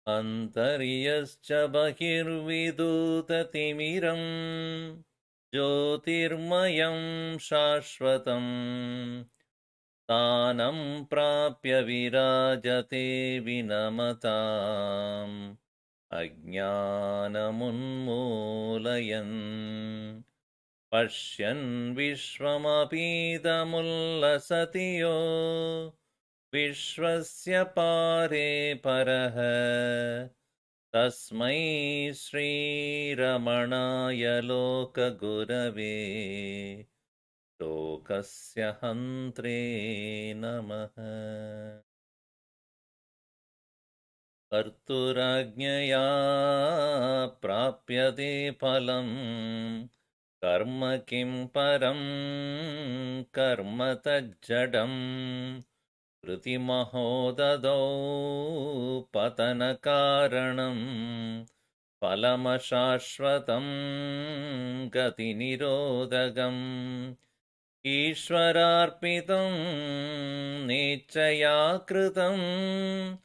Antariyascha bahirvidutatimiram Jyotirmayam Shashvatam Tanam Prapya Virajate Vinamatam Ajnanamunmulayan Pashyan Vishwamapidamullasatiyo Vishwasya Pare Paraha Tasmai Sri Ramanaya Lokagurave Lokasya Hantre Namaha Karturajñaya Prapyate Phalam Karma Kim Param Karma Tajjadam Kritimahodadau Patanakaranam Palamashashvatam Gati Nirodhagam Ishwararpitam Nichaya Kritam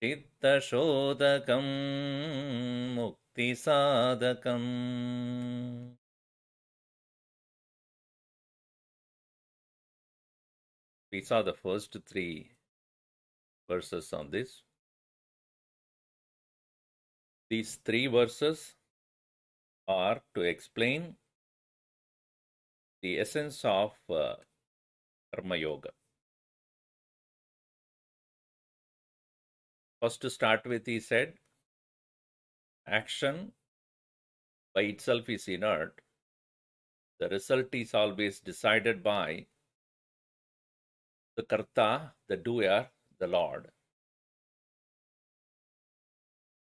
Chittashodhakam Mukti Sadhakam. We saw the first three verses on this. These three verses are to explain the essence of Karma Yoga. First to start with, he said, action by itself is inert. The result is always decided by the Karta, the doer, the Lord.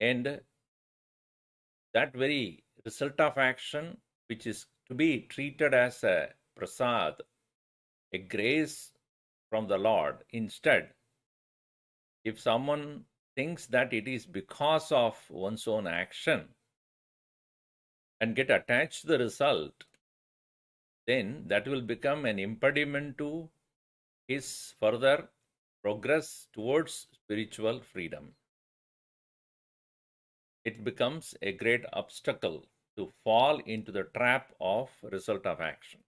And that very result of action, which is to be treated as a prasad, a grace from the Lord. Instead, if someone thinks that it is because of one's own action and get attached to the result, then that will become an impediment to his further progress towards spiritual freedom. It becomes a great obstacle to fall into the trap of result of action.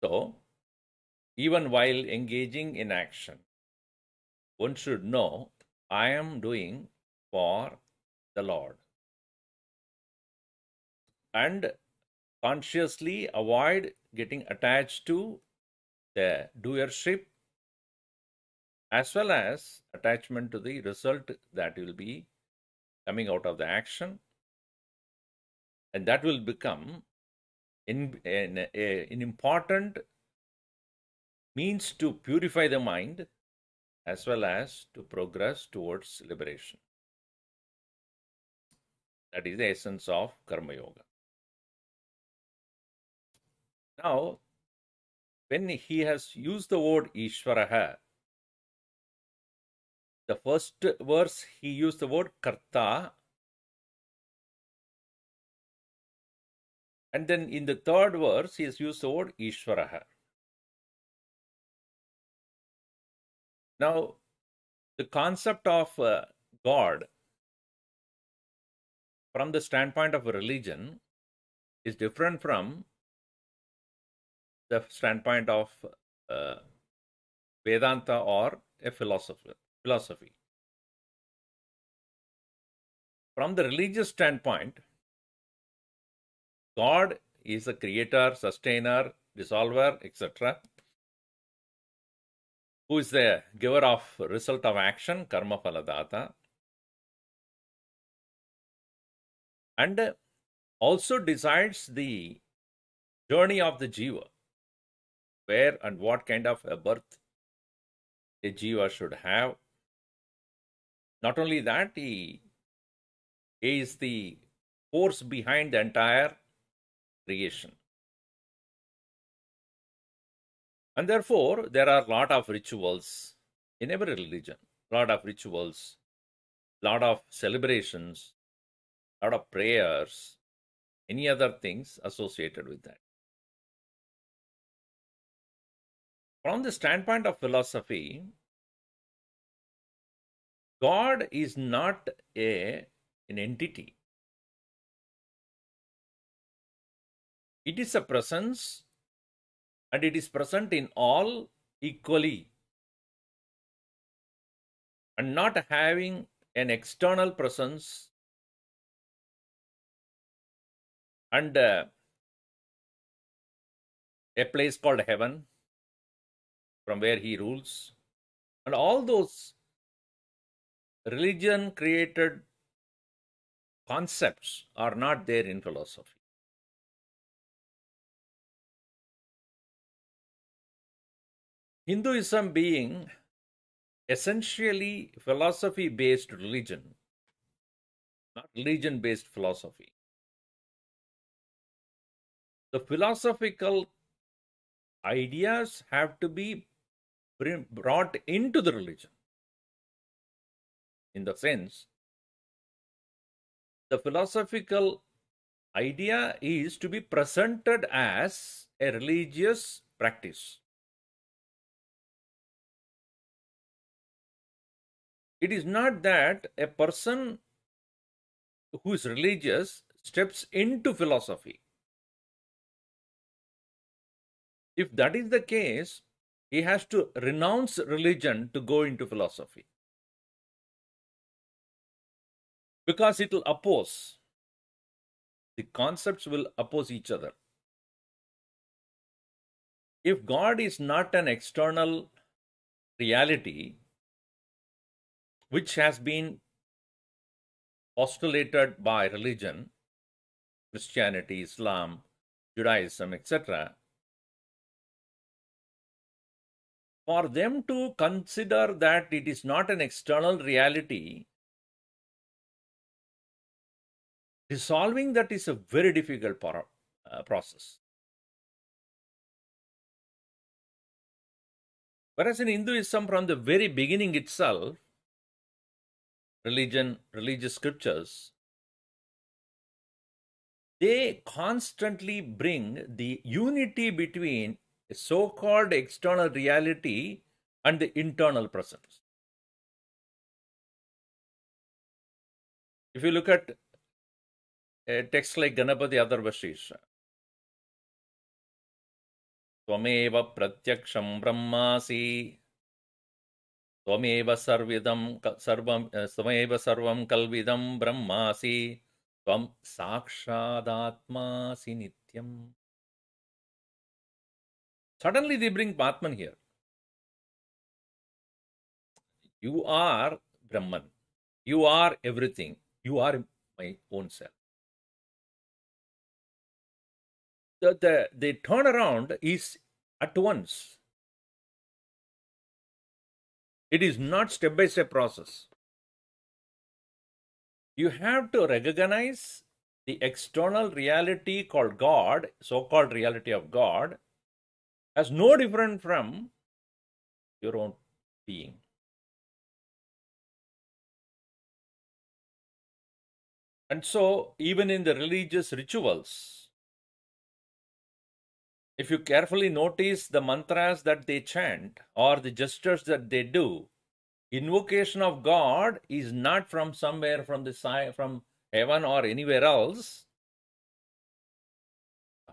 So, even while engaging in action, one should know, I am doing for the Lord. And consciously avoid getting attached to the doership as well as attachment to the result that will be coming out of the action. And that will become an important means to purify the mind as well as to progress towards liberation. That is the essence of Karma Yoga. Now, when he has used the word Ishvaraha, the first verse he used the word Karta, and then in the third verse he has used the word Ishvaraha. Now, the concept of God from the standpoint of a religion is different from the standpoint of uh, Vedanta or a philosophy. From the religious standpoint, God is a creator, sustainer, dissolver, etc., who is the giver of result of action, karma phaladata, and also decides the journey of the jiva, where and what kind of a birth a jiva should have. Not only that, he is the force behind the entire creation. And therefore, there are a lot of rituals in every religion, a lot of rituals, a lot of celebrations, a lot of prayers, any other things associated with that. From the standpoint of philosophy, God is not an entity. It is a presence, and it is present in all equally, and not having an external presence and a place called heaven from where he rules. And all those religion created concepts are not there in philosophy. Hinduism being essentially philosophy based religion, not religion based philosophy. The philosophical ideas have to be brought into the religion. In the sense, the philosophical idea is to be presented as a religious practice. It is not that a person who is religious steps into philosophy. If that is the case, he has to renounce religion to go into philosophy, because it will oppose. The concepts will oppose each other. If God is not an external reality which has been postulated by religion, Christianity, Islam, Judaism, etc., for them to consider that it is not an external reality, dissolving that is a very difficult process. Whereas in Hinduism, from the very beginning itself, religious scriptures, they constantly bring the unity between a so-called external reality and the internal presence. If you look at a text like Ganapati Atharvashisha, Tvameva pratyaksham brahmasi, Tvameva sarvam kalvidam brahmasi, Tvam sakshadatmasi nityam. Suddenly they bring Batman here. You are Brahman. You are everything. You are my own self. The turnaround is at once. It is not step-by-step process. You have to recognize the external reality called God, so-called reality of God, as no different from your own being. And so, even in the religious rituals, If you carefully notice the mantras that they chant or the gestures that they do, invocation of God is not from somewhere from the side, from heaven or anywhere else,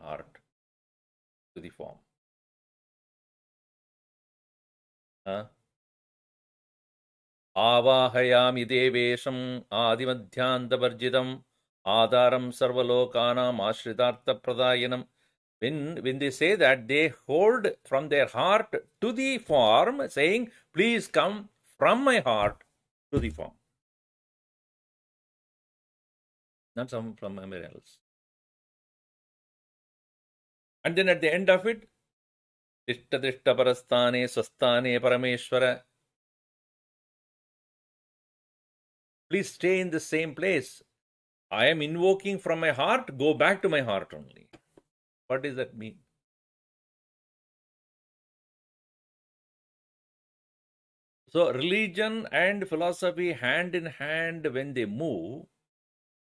heart to the form. Avahayami devesham adimadhyantavarjidam adaram sarvalokanam ashritartha pradayanam. When they say that, they hold from their heart to the form, saying, please come from my heart to the form. Not some from anywhere else. And then at the end of it, Tishta Tishta Parasthane Swasthane Parameshwara. Please stay in the same place. I am invoking from my heart, go back to my heart only. What does that mean? So religion and philosophy hand in hand when they move,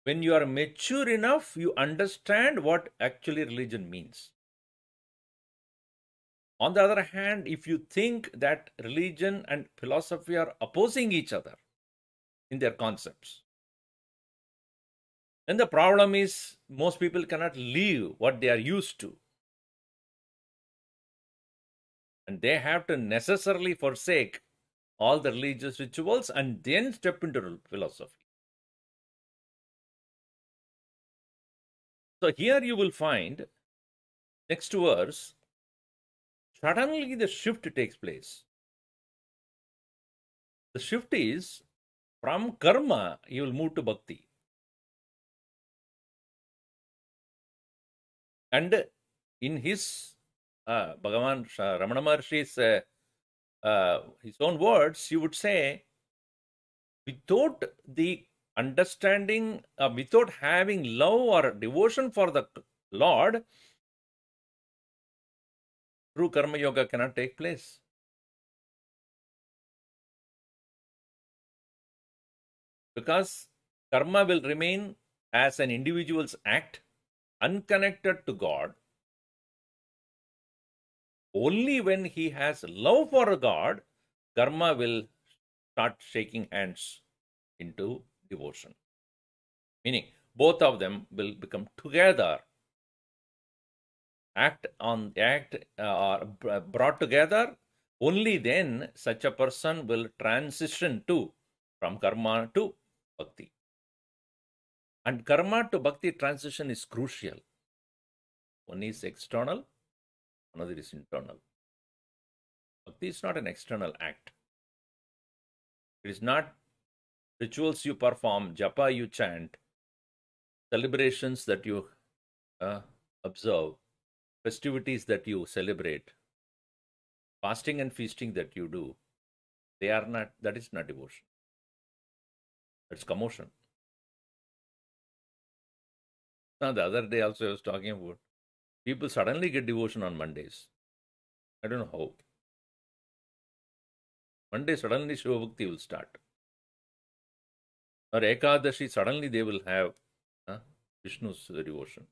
when you are mature enough, you understand what actually religion means. On the other hand, if you think that religion and philosophy are opposing each other in their concepts, then the problem is most people cannot leave what they are used to. And they have to necessarily forsake all the religious rituals and then step into philosophy. So here you will find, next verse, suddenly the shift takes place. The shift is from karma, you will move to bhakti. And in his Bhagavan Ramana Maharshi's his own words, he would say, without the understanding, without having love or devotion for the Lord, true karma yoga cannot take place. Because karma will remain as an individual's act, unconnected to God. Only when he has love for God, karma will start shaking hands into devotion. Meaning, both of them will become together, are brought together. Only then such a person will transition from karma to bhakti. And karma to bhakti transition is crucial. One is external, another is internal. Bhakti is not an external act. It is not rituals you perform, japa you chant, celebrations that you observe, festivities that you celebrate, fasting and feasting that you do. They are not, that is not devotion. That's commotion. Now, the other day also I was talking about people suddenly get devotion on Mondays. I don't know how. Monday suddenly Shiva Bhakti will start. Or Ekadashi, suddenly they will have Vishnu's devotion.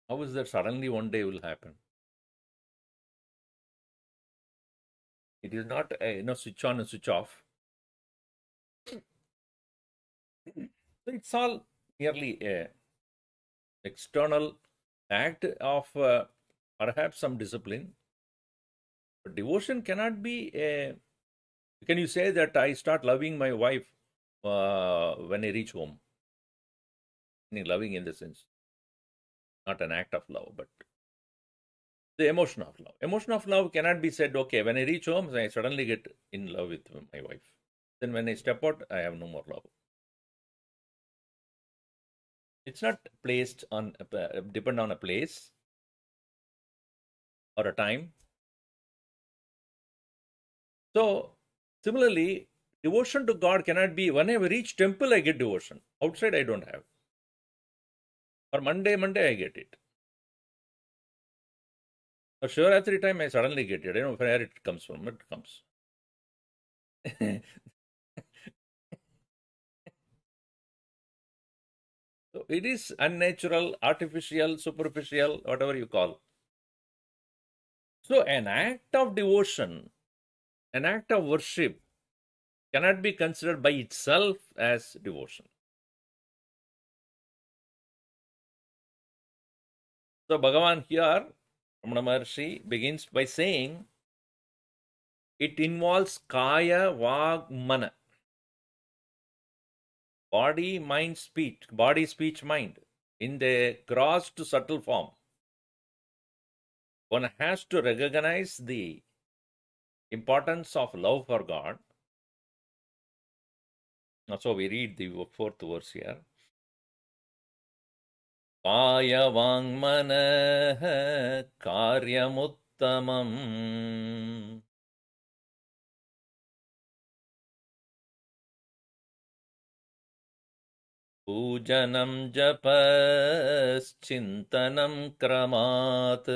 How is that suddenly one day will happen? It is not switch on and switch off. So it's all merely a external act of perhaps some discipline. But devotion cannot be a... Can you say that I start loving my wife when I reach home? Meaning loving in the sense, not an act of love, but the emotion of love. Emotion of love cannot be said, okay, when I reach home, I suddenly get in love with my wife. Then when I step out, I have no more love. It's not placed on, depend on a place or a time. So, similarly, devotion to God cannot be, when I reach temple, I get devotion. Outside, I don't have. Or Monday, I get it. Or Shivaratri time, I suddenly get it. I don't know where it comes from. It comes. So it is unnatural, artificial, superficial, whatever you call. So an act of devotion, an act of worship cannot be considered by itself as devotion. So Bhagavan here, Ramana Maharshi, begins by saying it involves kaya, vag, mana. Body, mind, speech, body, speech, mind, in the gross to subtle form. One has to recognize the importance of love for God. So we read the fourth verse here. Kaya vang manah karyamuttamam. Pujanam japas chintanam kramat.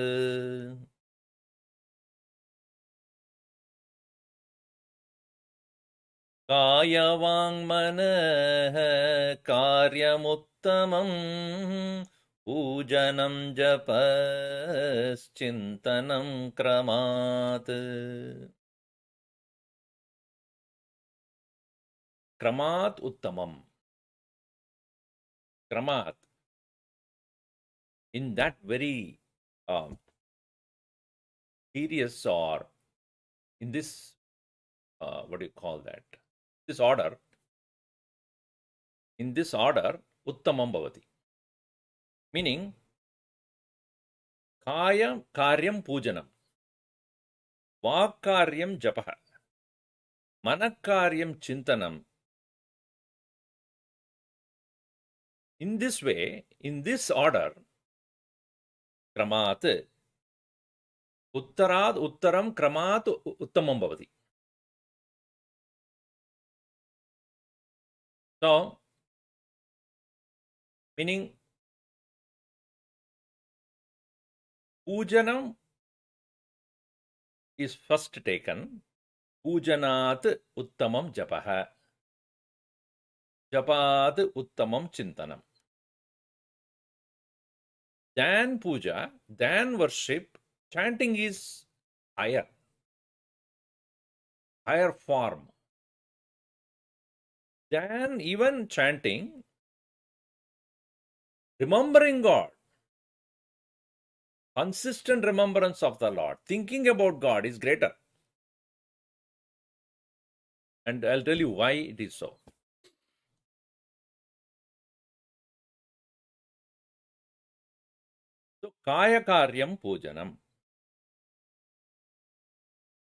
Kaya vang manah karyamuttamam. Pujanam japas chintanam kramat. Kramat uttamam. Kramat. In that very serious, or in this, what do you call that? This order. In this order, uttamam bhavati. Meaning, kaya karyam pujanam, vakaryam japaha, manakaryam chintanam. In this way, in this order, kramat, uttarad uttaram kramat uttamam bhavati. So, meaning, pujanam is first taken. Pujanat uttamam japaha. Japat uttamam chintanam. Than puja, than worship, chanting is higher form. Than even chanting, remembering God, consistent remembrance of the Lord, thinking about God is greater. And I'll tell you why it is so. So, kaya karyam pujanam.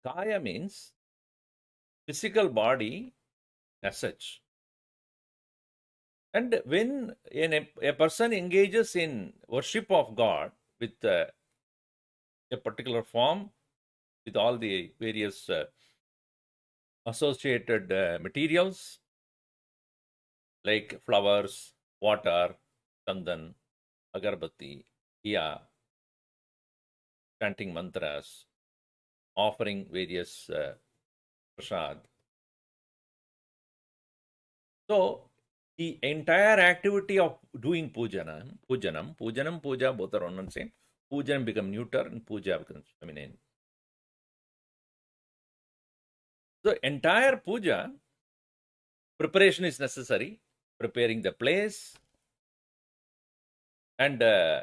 Kaya means physical body as such. And when a person engages in worship of God with a particular form, with all the various associated materials like flowers, water, chandan, agarbatti, diya, chanting mantras, offering various prasad. So, the entire activity of doing pujanam, puja, both are one and same. Pujanam becomes neuter and puja becomes feminine. So, entire puja, preparation is necessary, preparing the place and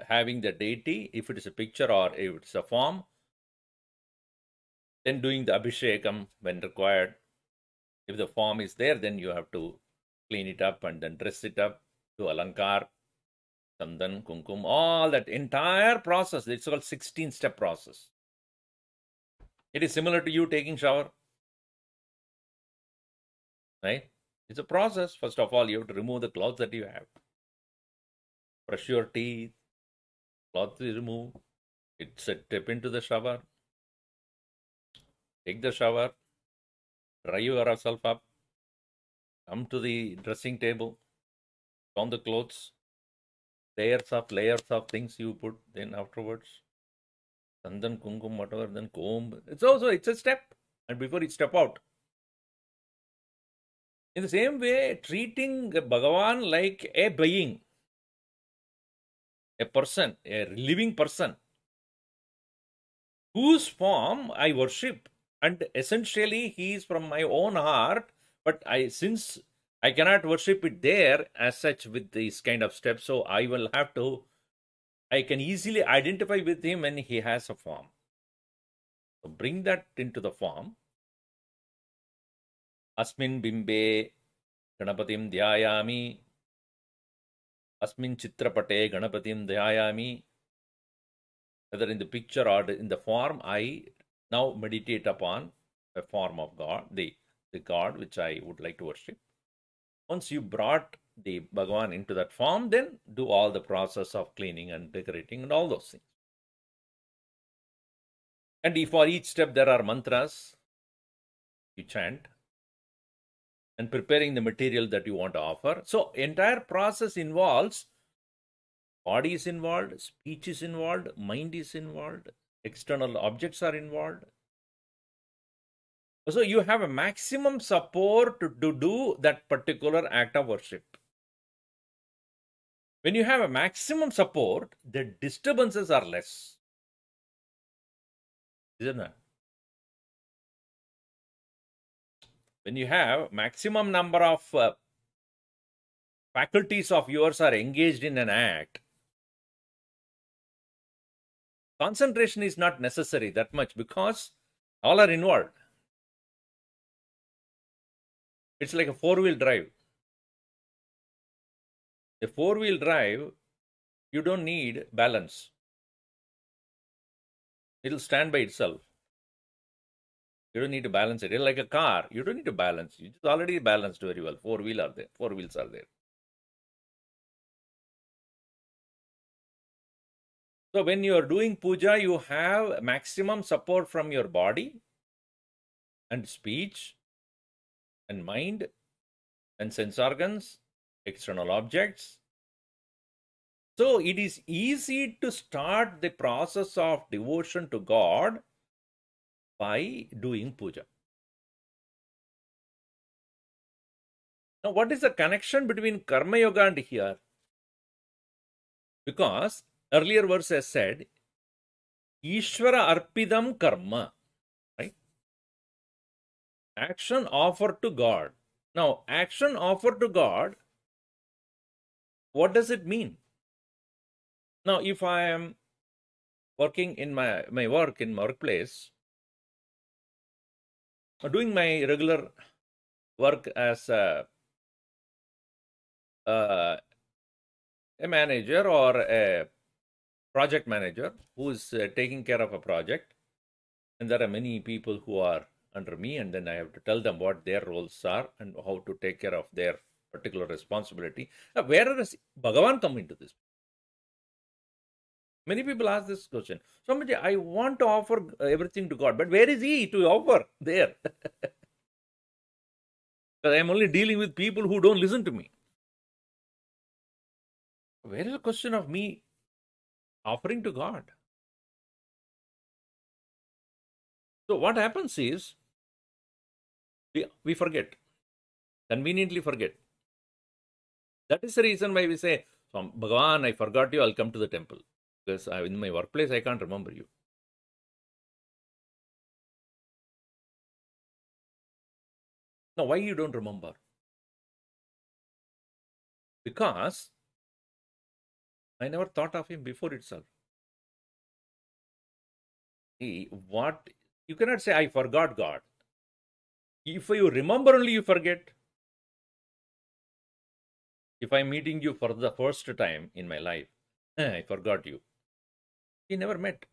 having the deity, if it is a picture or if it's a form, then doing the abhishekam when required. If the form is there, then you have to clean it up and then dress it up, do alankar, chandan, kumkum, all that entire process. It's called 16-step process. It is similar to you taking shower, right? It's a process. First of all, you have to remove the clothes that you have. Brush your teeth, cloth is removed. Step into the shower. Take the shower. Dry yourself up. Come to the dressing table. Put on the clothes. Layers of things you put. Then afterwards, chandan, kumkum, whatever. Then comb. It's a step. And before you step out. In the same way, treating Bhagavan like a being, a person, a living person, whose form I worship. And essentially, he is from my own heart. But since I cannot worship it there as such with these kind of steps, so I can easily identify with him when he has a form. So bring that into the form. Asmin bimbe Ganapatim dhyayami. Asmin chitrapate Ganapatim dhyayami. Whether in the picture or in the form, I now meditate upon a form of God, the God which I would like to worship. Once you brought the Bhagavan into that form, then do all the process of cleaning and decorating and all those things. And if for each step there are mantras, you chant and preparing the material that you want to offer. So entire process involves, body is involved, speech is involved, mind is involved, external objects are involved. So you have a maximum support to do that particular act of worship. When you have a maximum support, the disturbances are less. Isn't it? When you have maximum number of faculties of yours are engaged in an act, concentration is not necessary that much because all are involved. It's like a four-wheel drive. A four-wheel drive, you don't need balance. It'll stand by itself. You don't need to balance it. It's like a car. You don't need to balance. You just already balanced very well. Four wheels are there. So when you are doing puja, you have maximum support from your body and speech and mind and sense organs, external objects. So it is easy to start the process of devotion to God by doing puja. Now, what is the connection between Karma Yoga and here? Because earlier verse has said, Ishvara Arpidam Karma, right? Action offered to God. Now, action offered to God, what does it mean? Now, if I am working in my workplace, doing my regular work as a manager or a project manager who is taking care of a project, and there are many people who are under me, and then I have to tell them what their roles are and how to take care of their particular responsibility. Where does Bhagavan come into this? Many people ask this question. Swamiji, I want to offer everything to God, but where is He to offer there? Because I am only dealing with people who don't listen to me. Where is the question of me offering to God? So what happens is, we forget, conveniently forget. That is the reason why we say, Bhagavan, I forgot you, I'll come to the temple. Because in my workplace, I can't remember you. Now, why you don't remember? Because I never thought of Him before itself. See, you cannot say, I forgot God. If you remember only, you forget. If I'm meeting you for the first time in my life, I forgot you. We never met.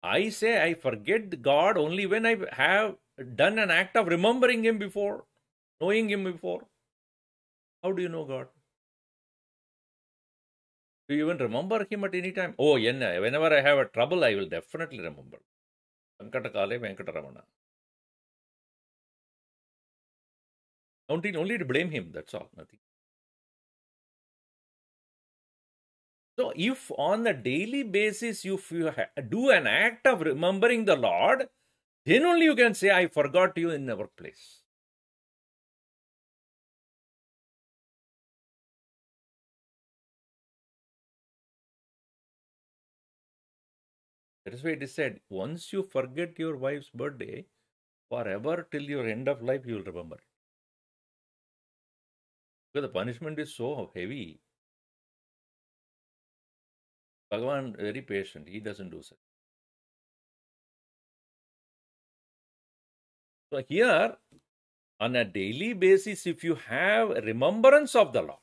I say I forget God only when I have done an act of remembering Him before, knowing Him before. How do you know God? Do you even remember Him at any time? Oh, whenever I have a trouble, I will definitely remember. Venkatakale Venkataramana. Only to blame Him, that's all, nothing. So, if on a daily basis, if you do an act of remembering the Lord, then only you can say, I forgot you in the workplace. That is why it is said, once you forget your wife's birthday, forever till your end of life, you will remember it. Because the punishment is so heavy. Bhagavan very patient. He doesn't do such. So here, on a daily basis, if you have remembrance of the Lord,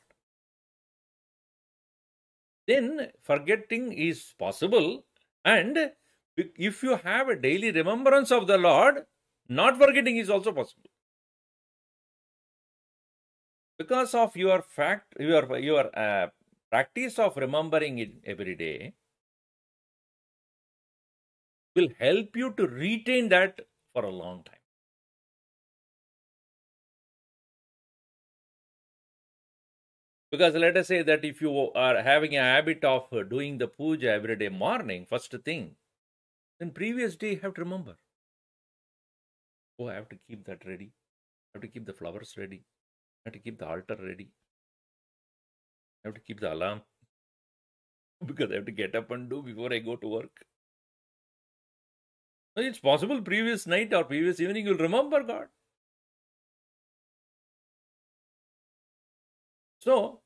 then forgetting is possible. And if you have a daily remembrance of the Lord, not forgetting is also possible. Because of your practice of remembering it every day will help you to retain that for a long time. Because let us say that if you are having a habit of doing the puja every day morning, first thing, then previous day you have to remember. Oh, I have to keep that ready. I have to keep the flowers ready. I have to keep the altar ready. I have to keep the alarm. Because I have to get up and do before I go to work. So it's possible previous night or previous evening you'll remember God. So,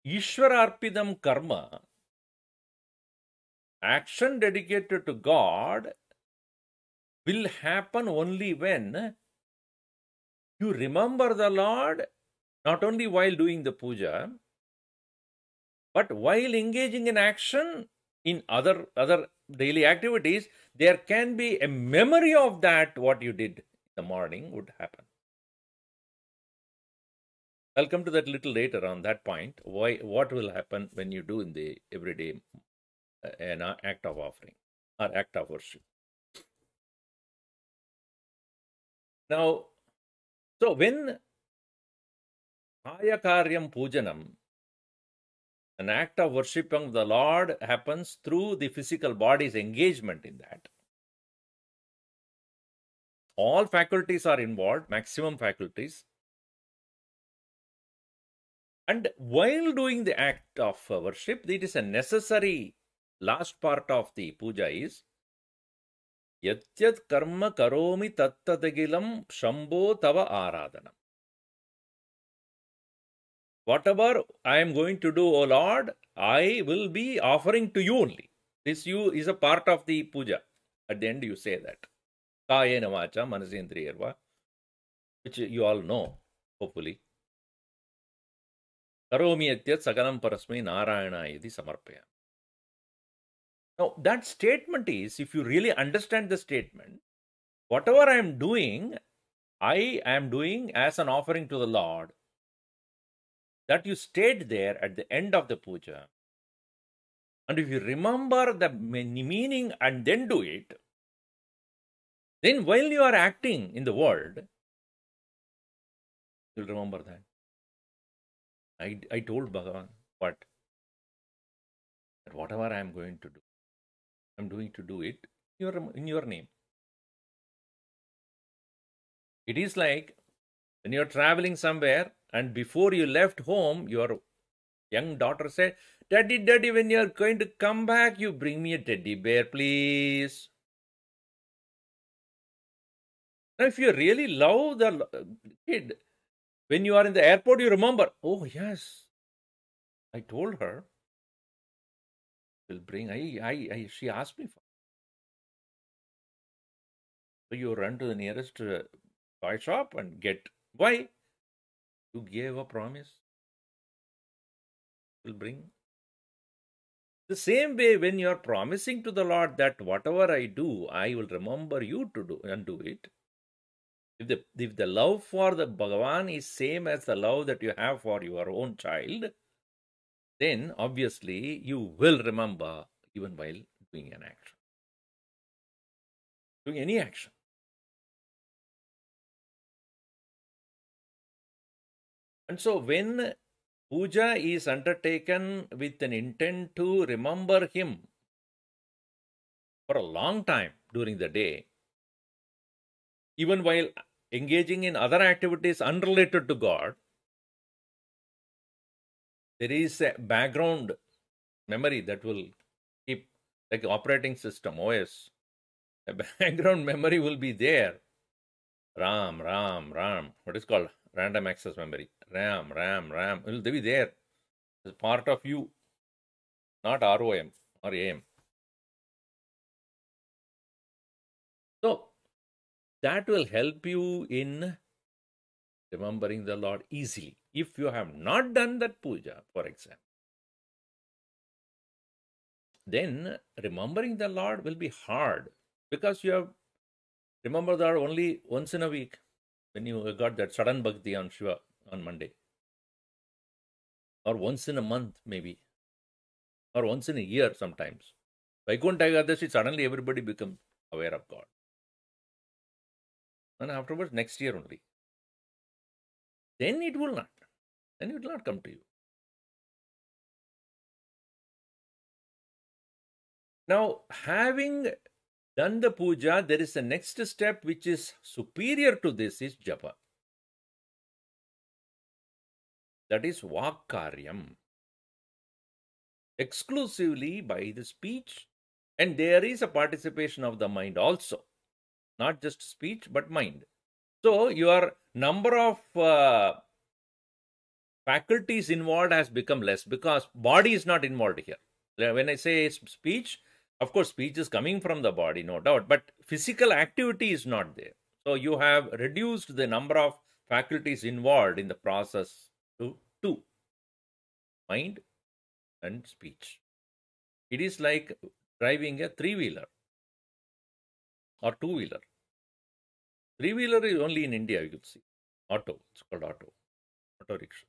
Ishwararpidam karma, action dedicated to God, will happen only when you remember the Lord, not only while doing the puja, but while engaging in action in other daily activities. There can be a memory of that, what you did in the morning would happen. I'll come to that little later on that point. What will happen when you do in the everyday an act of offering or act of worship. Now, so when Ayakaryam Pujanam, an act of worshiping the Lord, happens through the physical body's engagement in that. All faculties are involved, maximum faculties. And while doing the act of worship, it is a necessary last part of the puja is Yatyat karma karomi tattadagilam shambho tava aradhanam. Whatever I am going to do, O Lord, I will be offering to you only. This you is a part of the puja. At the end you say that. Kayena vacha manasendriyarva, which you all know, hopefully. Karomi yatyat sagalam parasmai narayana iti samarpaya. Now that statement is, if you really understand the statement, whatever I am doing as an offering to the Lord. That you stayed there at the end of the puja. And if you remember the meaning and then do it, then while you are acting in the world, you'll remember that. I told Bhagavan that whatever I am going to do, I'm going to do it in your name. It is like when you're traveling somewhere and before you left home, your young daughter said, Daddy, when you're going to come back, you bring me a teddy bear, please. Now, if you really love the kid, when you are in the airport, you remember, oh, yes, I told her, will bring, she asked me for. So you run to the nearest toy shop and get. Why? You gave a promise. Will bring. The same way, when you are promising to the Lord that whatever I do, I will remember you to do and do it. If the love for the Bhagavan is same as the love that you have for your own child, then obviously you will remember even while doing an action. Doing any action. And so when puja is undertaken with an intent to remember him for a long time during the day, even while engaging in other activities unrelated to God, there is a background memory that will keep like operating system, OS. A background memory will be there. RAM. What is called? Random access memory. RAM. Will be there. It's part of you, not ROM or AM. So that will help you in remembering the Lord easily. If you have not done that puja, for example, then remembering the Lord will be hard because you have remembered the Lord only once in a week when you got that sudden bhakti on Shiva on Monday, or once in a month maybe, or once in a year sometimes. Vaikuntha Ekadashi, suddenly everybody becomes aware of God. And afterwards, next year only. Then it will not. Then it will not come to you. Now, having done the puja, there is a next step which is superior to this is japa. That is vakkaryam. Exclusively by the speech, and there is a participation of the mind also. Not just speech, but mind. So, your number of faculties involved has become less because body is not involved here. When I say speech, of course, speech is coming from the body, no doubt, but physical activity is not there. So, you have reduced the number of faculties involved in the process to 2, mind and speech. It is like driving a 3-wheeler or 2-wheeler. 3-wheeler is only in India, you could see. Auto, it's called auto rickshaw.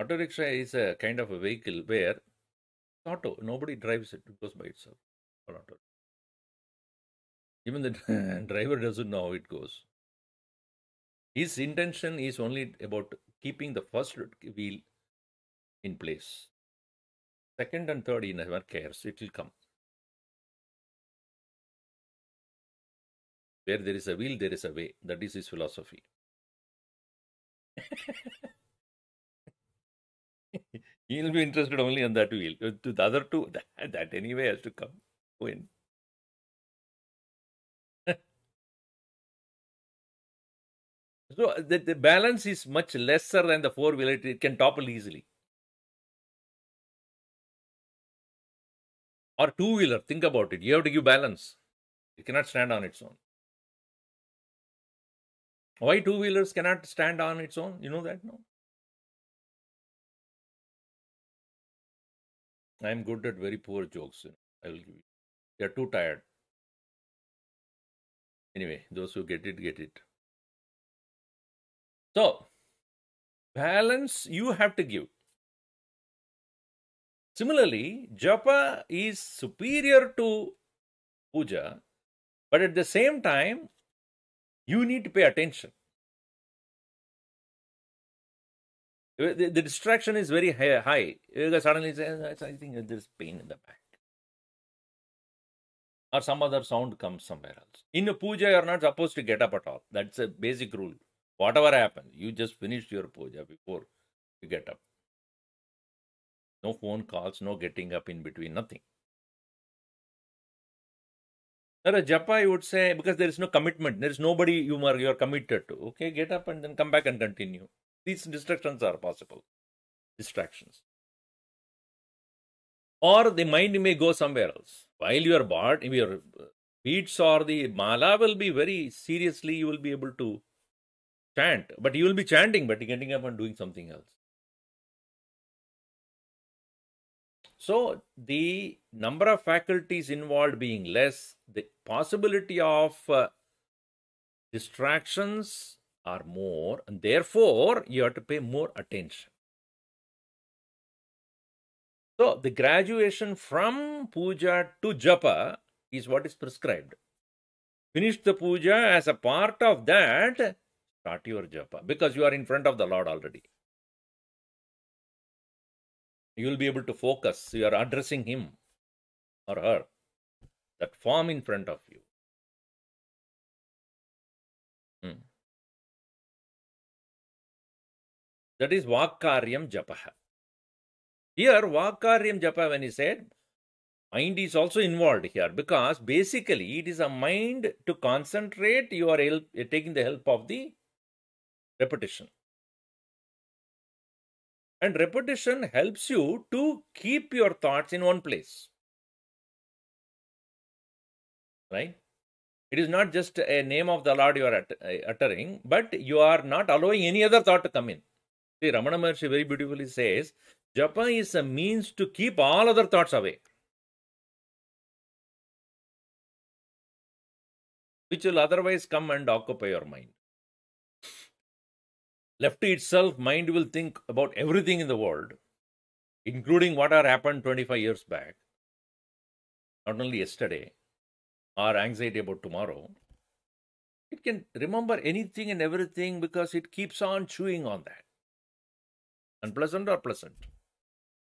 Auto rickshaw is a kind of a vehicle where auto, nobody drives it, it goes by itself. Auto. Even the driver doesn't know how it goes. His intention is only about keeping the first wheel in place. Second and third, he never cares, it will come. Where there is a wheel, there is a way. That is his philosophy. He will be interested only on that wheel. To the other two, that anyway has to come in. So the balance is much lesser than the 4-wheeler. It can topple easily. Or 2-wheeler, think about it. You have to give balance. It cannot stand on its own. Why 2-wheelers cannot stand on its own? You know that, no? I am good at very poor jokes. I will give you. They are too tired. Anyway, those who get it, get it. So, balance you have to give. Similarly, japa is superior to puja, but at the same time, you need to pay attention. The distraction is very high. Suddenly, I think there's pain in the back. Or some other sound comes somewhere else. In a puja, you're not supposed to get up at all. That's a basic rule. Whatever happens, you just finished your puja before you get up. No phone calls, no getting up in between, nothing. Or a japa, I would say, because there is no commitment. There is nobody you are committed to. Okay, get up and then come back and continue. These distractions are possible. Distractions. Or the mind may go somewhere else. While your beats or the mala will be very seriously, you will be able to chant. But you will be chanting, but getting up and doing something else. So, the number of faculties involved being less, the possibility of distractions are more, and therefore, you have to pay more attention. So, the graduation from puja to japa is what is prescribed. Finish the puja, as a part of that, start your japa, because you are in front of the Lord already. You will be able to focus. You are addressing him or her. That form in front of you. That is vakkaryam japaha. Here, vakkaryam japa, when he said, Mind is also involved here because basically it is a mind to concentrate. You are taking the help of the repetition. And repetition helps you to keep your thoughts in one place. Right? It is not just a name of the Lord you are uttering, but you are not allowing any other thought to come in. See, Ramana Maharshi very beautifully says, Japa is a means to keep all other thoughts away, which will otherwise come and occupy your mind. Left to itself, mind will think about everything in the world, including what had happened 25 years back, not only yesterday, or anxiety about tomorrow. It can remember anything and everything because it keeps on chewing on that. Unpleasant or pleasant.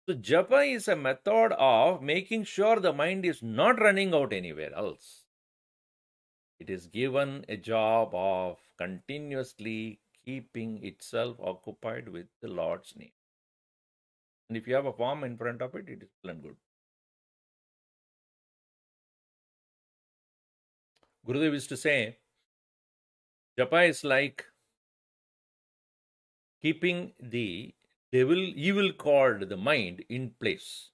So japa is a method of making sure the mind is not running out anywhere else. It is given a job of continuously keeping itself occupied with the Lord's name. And if you have a form in front of it, it is well and good. Gurudev used to say, japa is like keeping the evil called the mind in place.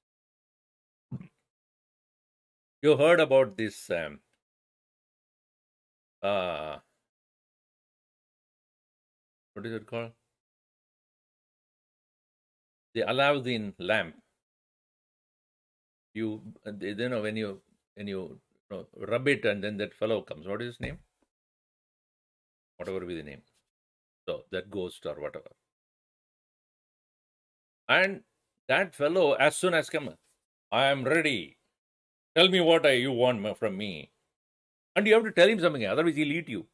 You heard about this what is it called? The Aladdin lamp. You know when you rub it and then that fellow comes. What is his name? Whatever be the name. So that ghost or whatever. And that fellow, as soon as come, I am ready. Tell me what you want from me. And you have to tell him something, otherwise he'll eat you.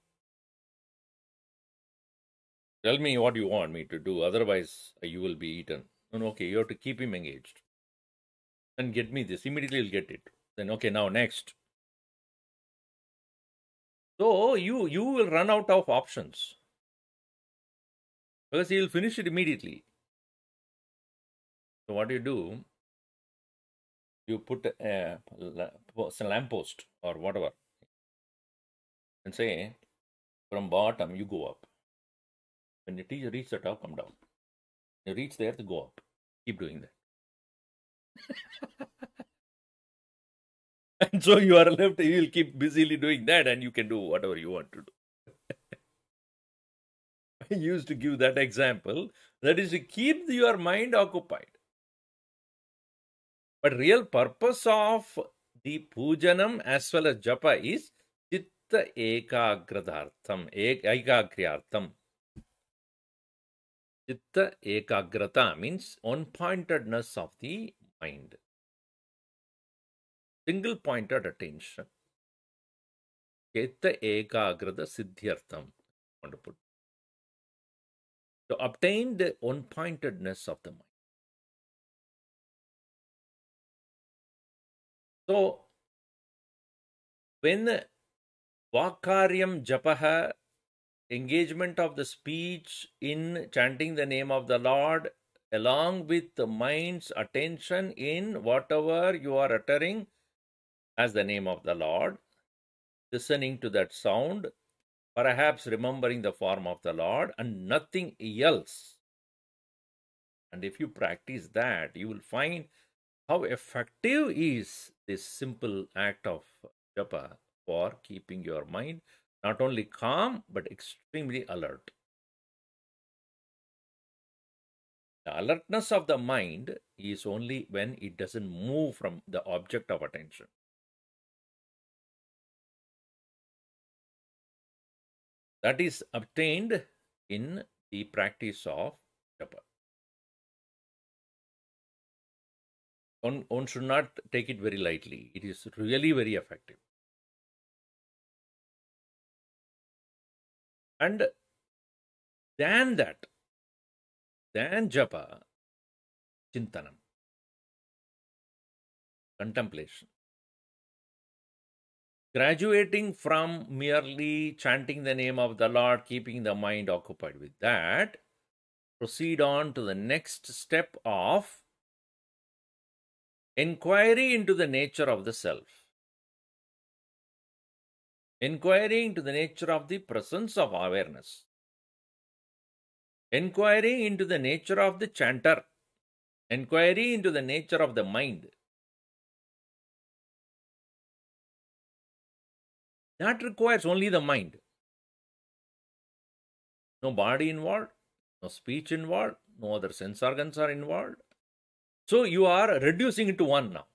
Tell me what you want me to do, otherwise you will be eaten. Okay, you have to keep him engaged. And get me this. Immediately he'll get it. Then, okay, now next. So you will run out of options. Because he will finish it immediately. So what do? You put a lamppost or whatever. And say, from bottom, you go up. When you reach the top, come down. You reach there to go up. Keep doing that. And so you are left, you will keep busily doing that and you can do whatever you want to do. I used to give that example. That is to keep your mind occupied. But real purpose of the pujanam as well as japa is chitta ekagradhartham, ekagryartham. Chitta ekagrata means one-pointedness of the mind. Single-pointed attention. Chitta ekagrata siddhyartham. Want to put. To obtain the one-pointedness of the mind. So, when vakaryam japaha, engagement of the speech in chanting the name of the Lord, along with the mind's attention in whatever you are uttering as the name of the Lord, listening to that sound, perhaps remembering the form of the Lord and nothing else. And if you practice that, you will find how effective is this simple act of japa for keeping your mind not only calm but extremely alert. The alertness of the mind is only when it doesn't move from the object of attention. That is obtained in the practice of japa. One should not take it very lightly. It is really very effective. And than japa, chintanam, contemplation. Graduating from merely chanting the name of the Lord, keeping the mind occupied with that, proceed on to the next step of Inquiry into the nature of the self. Inquiry into the nature of the presence of awareness. Inquiry into the nature of the chanter. Inquiry into the nature of the mind. That requires only the mind. No body involved, no speech involved, no other sense organs are involved. So you are reducing it to one now.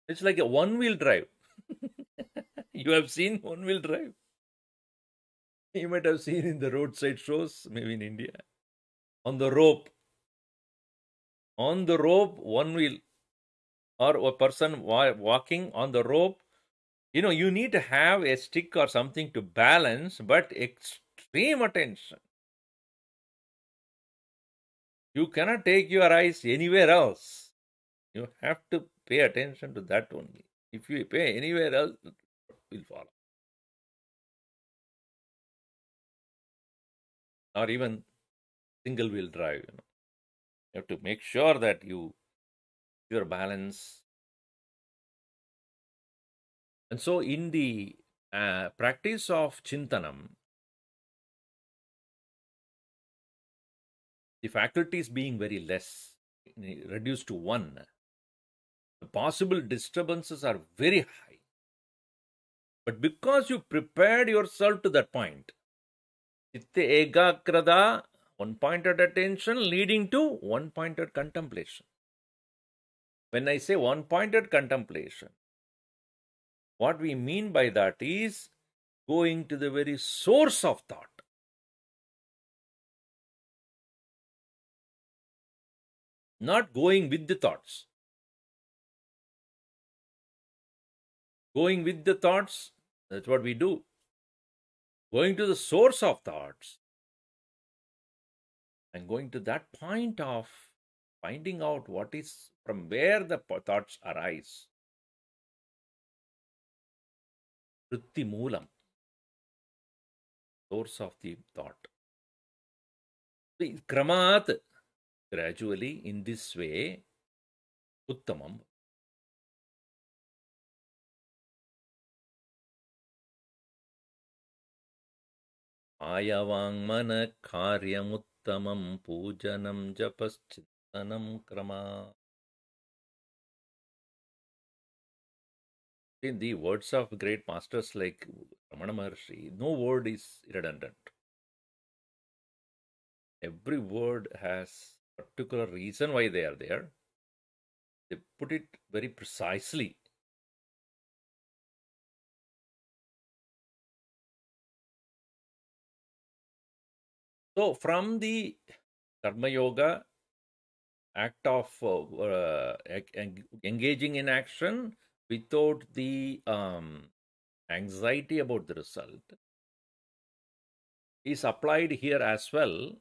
It's like a one-wheel drive. You have seen one-wheel drive? You might have seen in the roadside shows, maybe in India. On the rope, one wheel, or a person walking on the rope. You need to have a stick or something to balance, but extreme attention. You cannot take your eyes anywhere else. You have to pay attention to that only. If you pay anywhere else, it will fall. Or even single wheel drive. You have to make sure that your balance. And so in the practice of Chintanam, the faculties being very less, reduced to one, the possible disturbances are very high. But because you prepared yourself to that point, Chitta Ekagrata, one-pointed attention leading to one-pointed contemplation. When I say one-pointed contemplation, what we mean by that is going to the very source of thought. Not going with the thoughts. Going with the thoughts, that's what we do. Going to the source of thoughts and going to that point of finding out what is, from where the thoughts arise. Vritti Moolam, source of the thought. Kramat, gradually in this way, Uttamam. Ayavangmana karyamuttamam pujanam japaschittanam krama. In the words of great masters like Ramana Maharshi, no word is redundant. Every word has a particular reason why they are there. They put it very precisely. So from the Karma Yoga, act of engaging in action without the anxiety about the result, is applied here as well.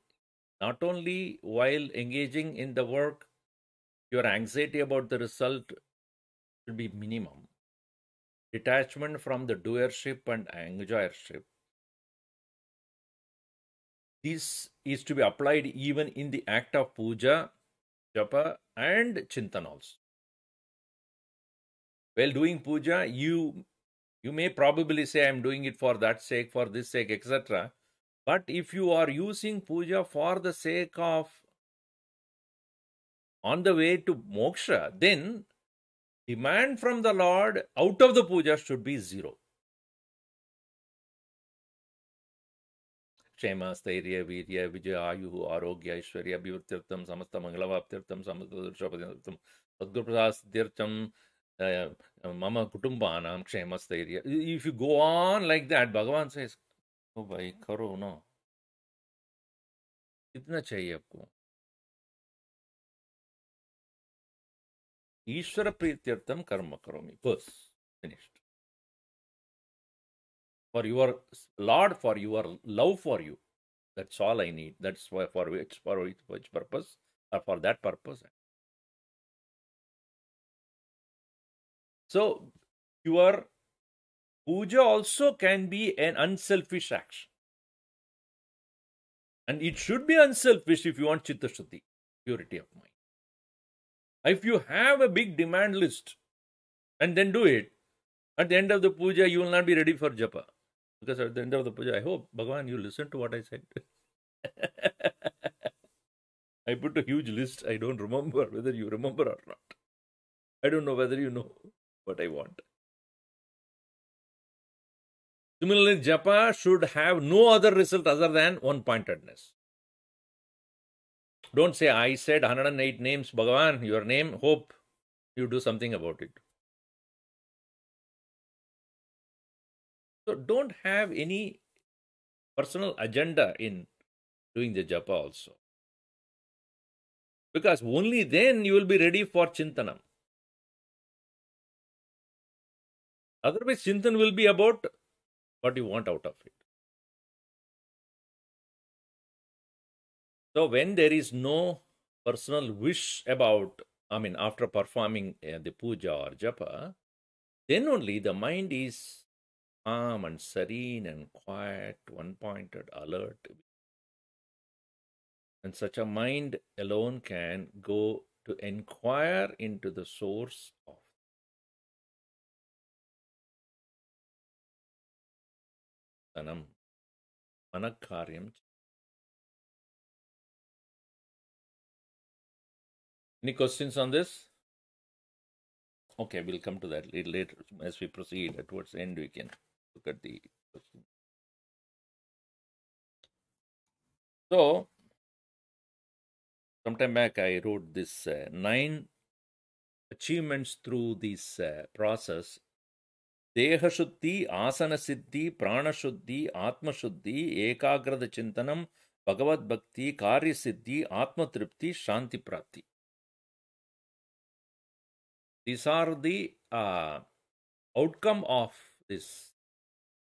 Not only while engaging in the work, your anxiety about the result should be minimum. Detachment from the doership and enjoyership. This is to be applied even in the act of puja, japa, and chintan also. While doing puja, you may probably say, I am doing it for that sake, for this sake, etc. But if you are using puja for the sake of on the way to moksha, then demand from the Lord out of the puja should be zero. Kshema, Stairya, Virya, Vijaya, Ayuhu, Arogya, Aishwarya, Abhivrtirtam, Samasta Mangalavaptirtam, Samasta Durshapadirtam, Sadguruprasadirtam, Mama Kutumbanam, Kshema, Stairya. If you go on like that, Bhagavan says, oh bhai, karo no. कितना चाहिए आपको? ईश्वर प्रीत्यर्थम कर्म करोमि. Bas, finished. For your Lord, for your love for you. That's all I need. That's why for which purpose, or for that purpose. So your puja also can be an unselfish action. And it should be unselfish if you want chitta shuddhi, purity of mind. If you have a big demand list and then do it, at the end of the puja, you will not be ready for japa. Because at the end of the puja, I hope, Bhagavan, you listen to what I said. I put a huge list. I don't remember whether you remember or not. I don't know whether you know what I want. Similarly, japa should have no other result other than one-pointedness. Don't say, I said 108 names, Bhagavan, your name, hope you do something about it. So don't have any personal agenda in doing the japa also. Because only then you will be ready for chintanam. Otherwise, chintan will be about what you want out of it. So when there is no personal wish about, after performing the puja or japa, then only the mind is calm and serene and quiet, one-pointed, alert. And such a mind alone can go to inquire into the source of Tanam, Manakaryam. Any questions on this? Okay, we'll come to that later. As we proceed towards the end, we can look at the question. So, sometime back, I wrote this 9 achievements through this process. Deha Shuddhi, Asana Siddhi, Prana Shuddhi, Atma Shuddhi, Ekagrada Chintanam, Bhagavad Bhakti, Karya Siddhi, Atma Tripti, Shanti Prapti. These are the outcome of this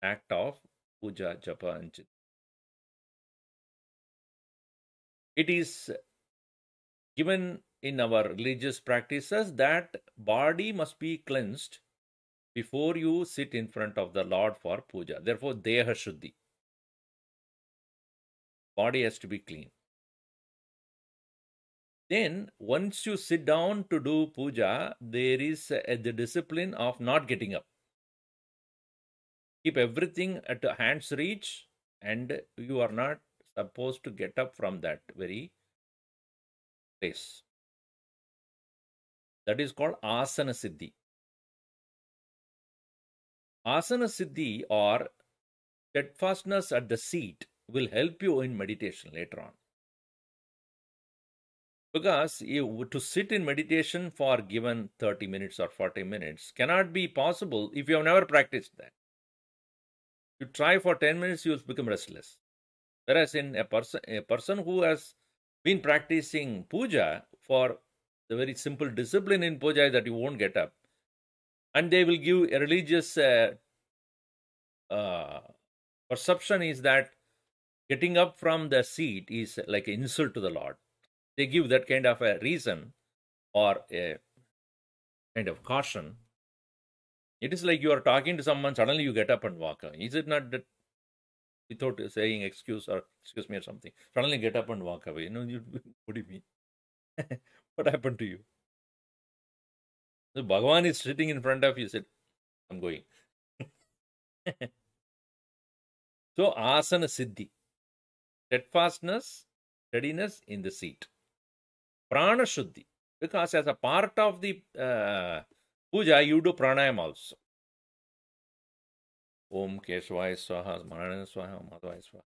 act of puja, japa, and chintan. It is given in our religious practices that body must be cleansed before you sit in front of the Lord for puja. Therefore, Deha Shuddhi. Body has to be clean. Then, once you sit down to do puja, there is the discipline of not getting up. Keep everything at a hand's reach, and you are not supposed to get up from that very place. That is called Asana Siddhi. Asana Siddhi or steadfastness at the seat will help you in meditation later on. Because to sit in meditation for given 30 minutes or 40 minutes cannot be possible if you have never practiced that. You try for 10 minutes, you will become restless. Whereas in a person who has been practicing puja for the very simple discipline in puja is that you won't get up. And they will give a religious perception is that getting up from the seat is like an insult to the Lord. They give that kind of a reason or a kind of caution. It is like you are talking to someone, suddenly you get up and walk away. Is it not that without saying excuse me or something, suddenly get up and walk away? What do you mean? What happened to you? So Bhagavan is sitting in front of you, said, I'm going. So asana siddhi, steadfastness, steadiness in the seat. Prana shuddhi, because as a part of the puja, you do pranayam also. Om Keshavaya Swaha, Smarana Swaha, Madhavaya Swaha.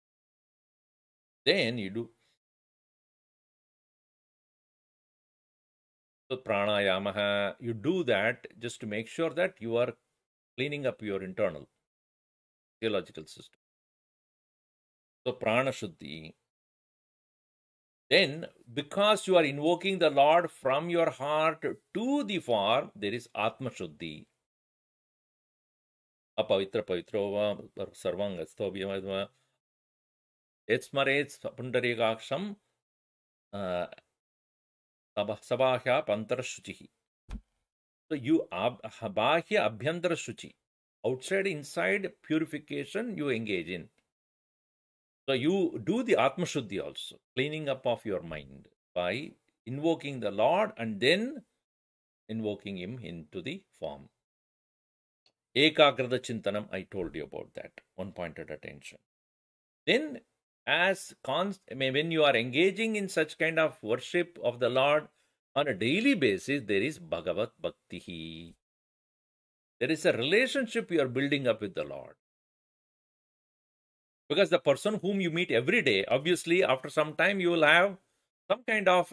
Then you do. So pranayamaha, you do that just to make sure that you are cleaning up your internal theological system. So prana shuddhi. Then, because you are invoking the Lord from your heart to the form, there is Atma Shuddhi. Apavitra Pavitrova Sarvangastobhyama Etsmarets Pundarikaksham Sabahya Pantara Shuchi. So you Bahya Abhyantara Shuchi. Outside, inside purification you engage in. So you do the Atma Shuddhi also, cleaning up of your mind by invoking the Lord and then invoking him into the form. Ekagrata Chintanam, I told you about that, one pointed attention. Then, when you are engaging in such kind of worship of the Lord on a daily basis, there is Bhagavat Bhakti. There is a relationship you are building up with the Lord. Because the person whom you meet every day, obviously, after some time, you will have some kind of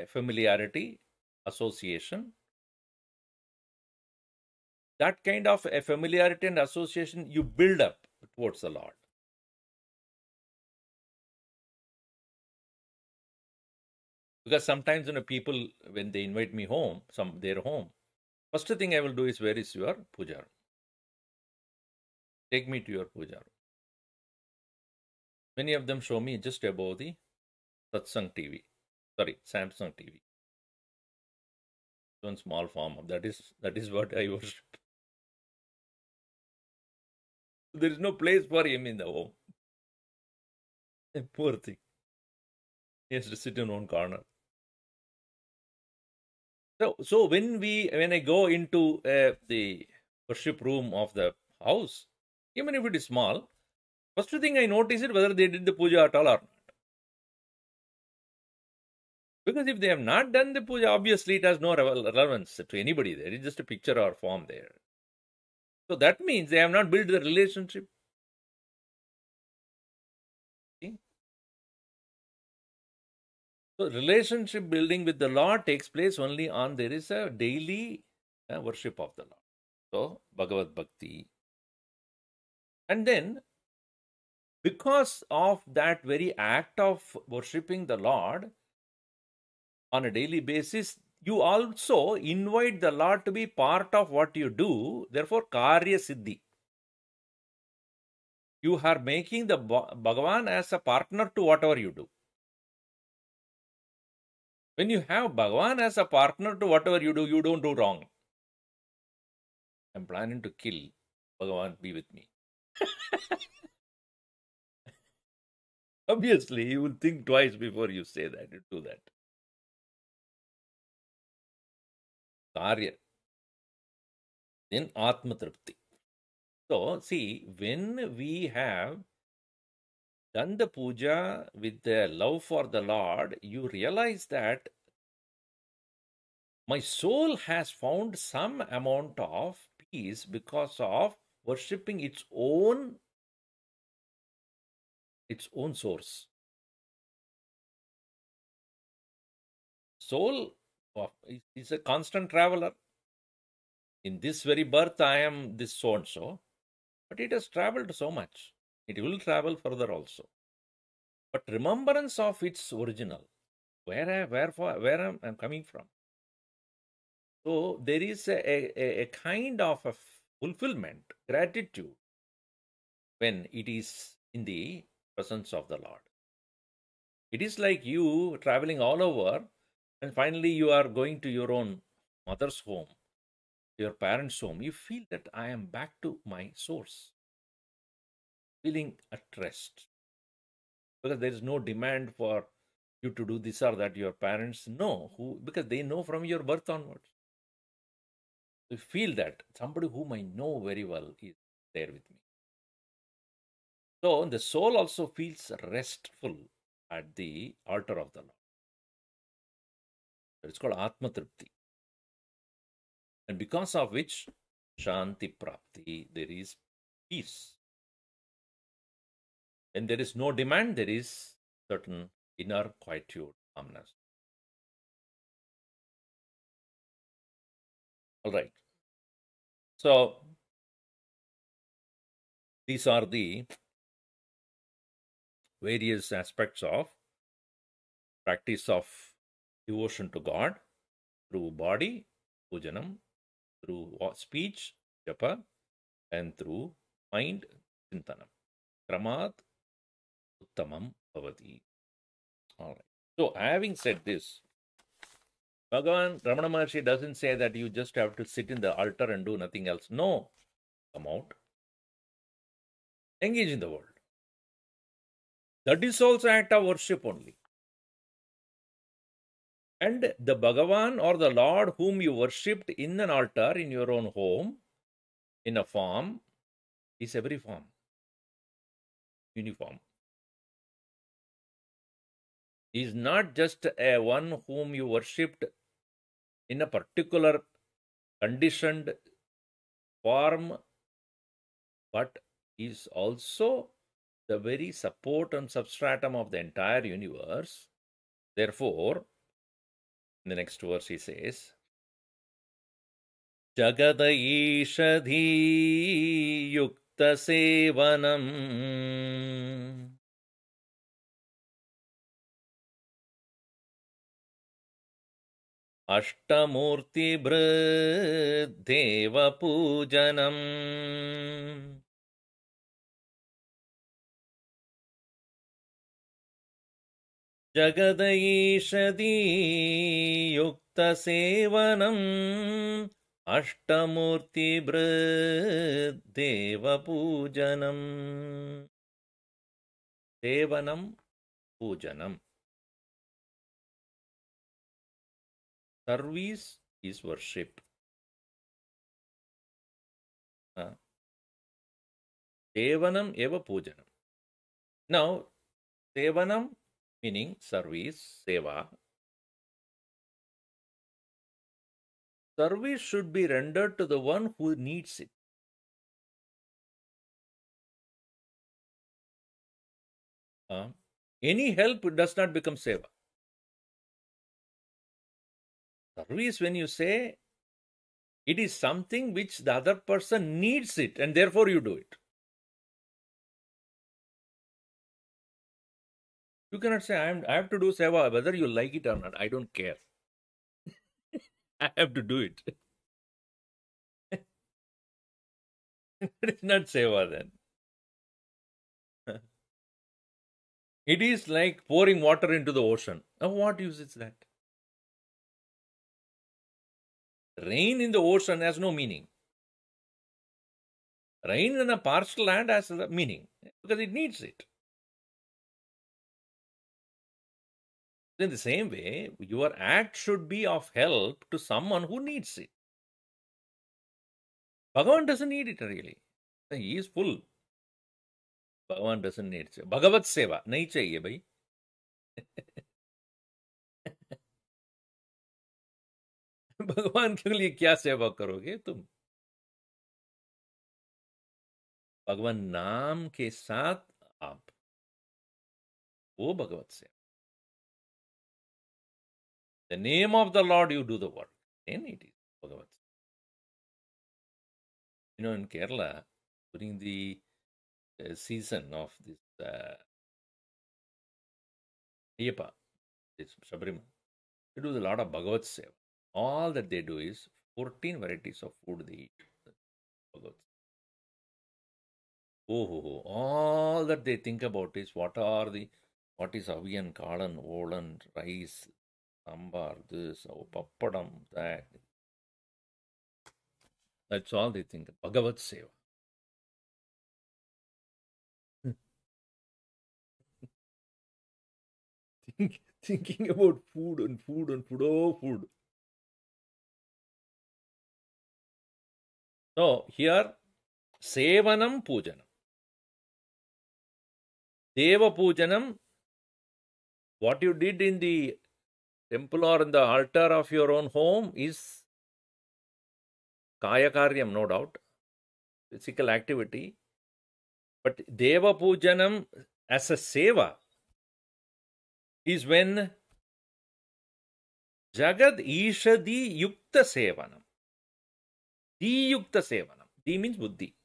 familiarity, association. That kind of a familiarity and association you build up towards the Lord. Because sometimes, people, when they invite me home, their home, first thing I will do is, where is your puja? Take me to your puja. Many of them show me just above the Satsang TV. Sorry, Samsung TV. One small form of that is what I worship. There is no place for him in the home. Poor thing. He has to sit in one corner. So when I go into the worship room of the house, even if it is small, first thing I notice is whether they did the puja at all or not. Because if they have not done the puja, obviously it has no relevance to anybody there. It's just a picture or form there. So that means they have not built the relationship. See? So relationship building with the Lord takes place only on there is a daily worship of the Lord. So Bhagavad Bhakti. And then, because of that very act of worshipping the Lord on a daily basis, you also invite the Lord to be part of what you do. Therefore, Karya Siddhi. You are making the Bhagavan as a partner to whatever you do. When you have Bhagavan as a partner to whatever you do, you don't do wrong. I'm planning to kill Bhagavan, be with me. Obviously, you will think twice before you say that, you do that. Karya. Then Atma Tripti. So, see, when we have done the puja with the love for the Lord, you realize that my soul has found some amount of peace because of worshipping its own source. Soul is a constant traveler. In this very birth, I am this so and so, but it has traveled so much. It will travel further also. But remembrance of its original, where I'm coming from. So there is a kind of a fulfillment, gratitude, when it is in the presence of the Lord. It is like you traveling all over, and finally you are going to your own mother's home, your parents' home. You feel that I am back to my source, feeling at rest. Because there is no demand for you to do this or that. Your parents know because they know from your birth onwards. You feel that somebody whom I know very well is there with me. So the soul also feels restful at the altar of the Lord. It's called Atma Tripti. And because of which, Shanti Prapti, there is peace. When there is no demand, there is certain inner quietude, calmness. All right. So, these are the various aspects of practice of devotion to God through body, pujanam, through speech, japa, and through mind, chintanam. Kramat uttamam bhavati. All right. So, having said this, Bhagavan Ramana Maharshi doesn't say that you just have to sit in the altar and do nothing else. No. Come out. Engage in the world. That is also act of worship only. And the Bhagavan or the Lord whom you worshipped in an altar in your own home, in a form, is every form, uniform. He is not just a one whom you worshipped in a particular conditioned form, but is also the very support and substratum of the entire universe. Therefore, in the next verse he says, Jagad Ishadhi Yukta Sevanam Ashtamurti Deva Pujanam Jagadayishadi Yukta Sevanam Ashtamurti Deva Pujanam. Sevanam Pujanam. Service is worship. Sevanam eva pujanam. Now, Sevanam meaning service, seva. Service should be rendered to the one who needs it. Any help does not become seva. Service, when you say, it is something which the other person needs it, and therefore you do it. You cannot say, I have to do seva, whether you like it or not. I don't care. I have to do it. It is not seva then. It is like pouring water into the ocean. Now, what use is that? Rain in the ocean has no meaning. Rain in a parched land has a meaning because it needs it. In the same way, your act should be of help to someone who needs it. Bhagavan doesn't need it really. He is full. Bhagavan doesn't need it. Bhagavat seva. Nahi chahiye bhai. भगवान के लिए क्या सेवा करोगे तुम? भगवान नाम के साथ आप, वो भगवत सेवा. The name of the Lord you do the work. Then it is Bhagavat. In Kerala, during the season of this Ayyappa, this Sabrimala, they do a lot of Bhagavat seva. All that they do is 14 varieties of food they eat. Bhagavat. All that they think about is what is aviyan, kalan, olan, rice, sambar, this, pappadam, that. That's all they think. Bhagavat seva. Thinking about food and food and food. Oh, food. So here, Sevanam Pujanam. Deva Pujanam, what you did in the temple or in the altar of your own home is Kaya Karyam, no doubt, physical activity. But Deva Pujanam as a seva is when Jagad Ishadi Yukta Sevanam. Di Yukta Sevanam. Di means Buddhi.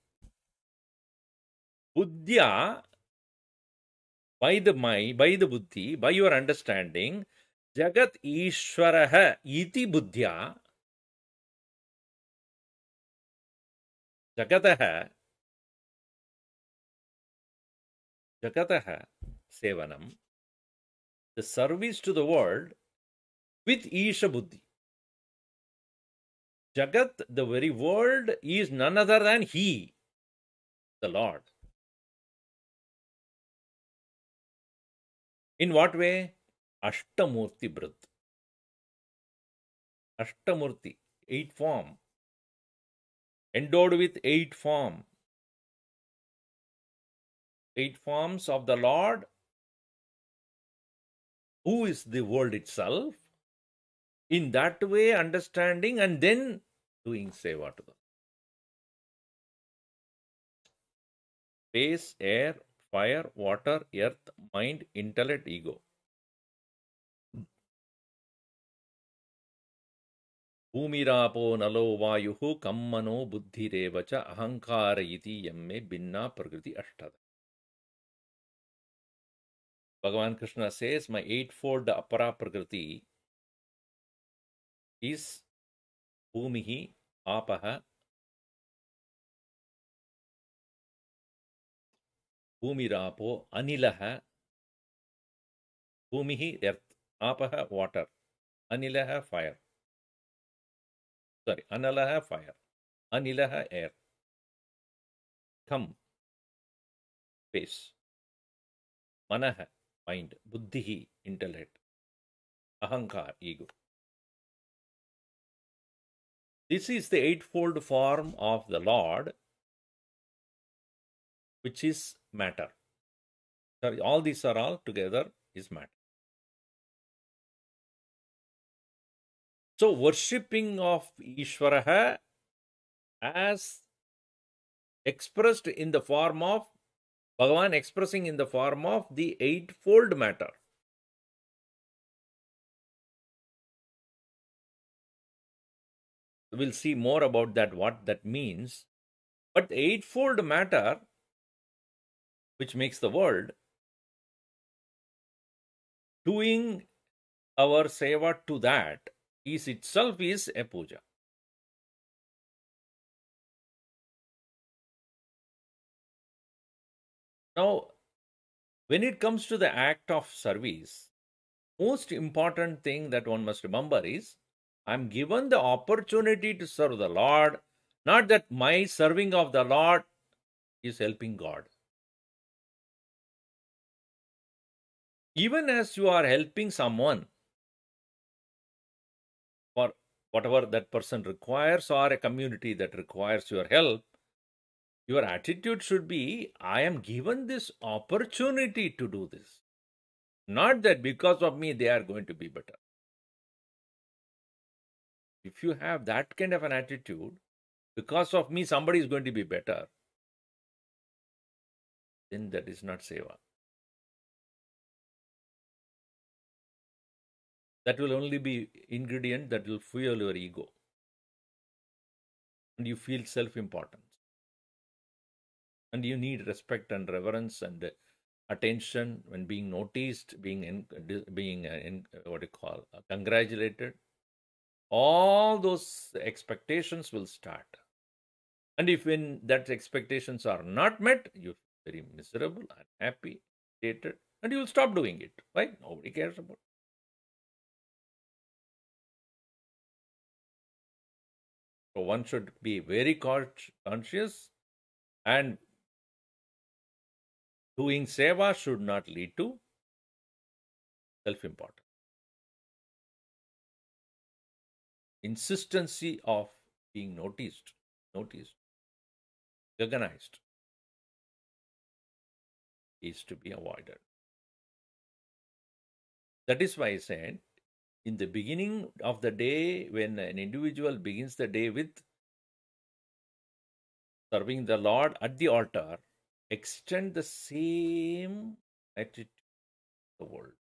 Buddhya, by the Buddhi, by your understanding, Jagat Ishwaraha iti Buddhya, Jagataha Sevanam, the service to the world with Isha Buddhi. Jagat, the very world, is none other than He, the Lord. In what way? Ashtamurti Brut. Ashtamurti, 8 form, endowed with 8 form, 8 forms of the Lord, who is the world itself, in that way understanding and then doing seva to them. Space, air, fire, water, earth, mind, intellect, ego. भूमिरापो नलो वायुः कम्मनो बुद्धिरेव च अहंकार इति यम्मे भिन्ना prakriti ashtad. Bhagavan Krishna says, my eightfold apara prakriti is bhumihi, apaha, bhumirapo, anilaha, bhumihi, earth, apaha, water, anilaha, fire. Sorry, analaha, fire, anilaha, air, kham, space, manaha, mind, buddhihi, intellect, ahankar, ego. This is the eightfold form of the Lord, which is matter. Sorry, all these are all together is matter. So, worshipping of Ishvaraha as expressed in the form of Bhagavan, expressing in the form of the eightfold matter. We'll see more about that, what that means. But the eightfold matter, which makes the world, doing our seva to that is itself is a puja. Now, when it comes to the act of service, most important thing that one must remember is, I'm given the opportunity to serve the Lord, not that my serving of the Lord is helping God. Even as you are helping someone for whatever that person requires or a community that requires your help, your attitude should be, I am given this opportunity to do this. Not that because of me they are going to be better. If you have that kind of an attitude, because of me somebody is going to be better, then that is not seva. That will only be ingredient that will fuel your ego. And you feel self-importance. And you need respect and reverence and attention when being noticed, being congratulated. All those expectations will start. And if when that expectations are not met, you feel very miserable, unhappy, irritated, and you will stop doing it. Right? Nobody cares about it. So one should be very conscious, and doing seva should not lead to self-importance. Insistency of being noticed, recognized, is to be avoided. That is why I said, in the beginning of the day, when an individual begins the day with serving the Lord at the altar, extend the same attitude to the world.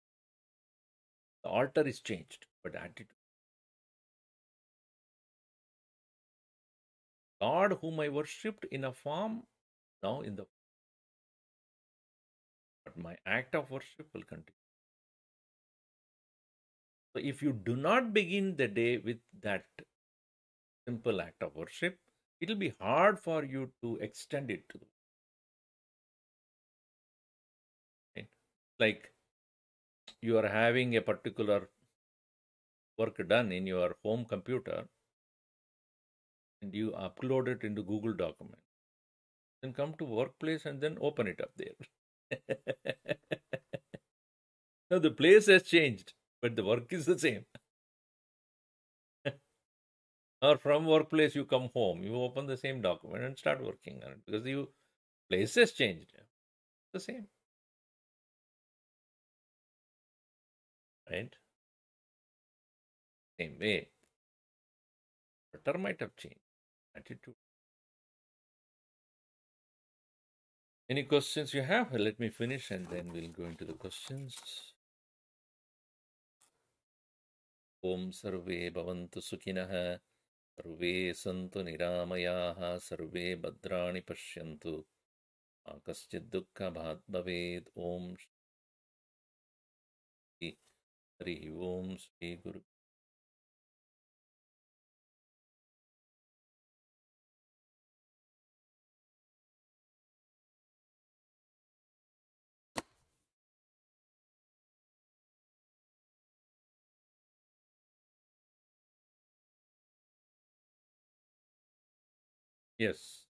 The altar is changed, but attitude. God whom I worshipped in a form, now in the form. But my act of worship will continue. So if you do not begin the day with that simple act of worship, it will be hard for you to extend it to the world. Like you are having a particular work done in your home computer and you upload it into Google document. Then come to workplace and then open it up there. Now the place has changed, but the work is the same. Or from workplace, you come home, you open the same document and start working on it because you place has changed. The same, right? Same way. Matter might have changed. Attitude. Any questions you have? Let me finish and then we'll go into the questions. Om Sarve Bhavantu Sukhinah. Sarve Santu Niramayaha. Sarve Bhadrani Pashyantu. Akaschid Dukkha Bhat Bhaved. Om Shri Hari Om Shri Guru. Yes.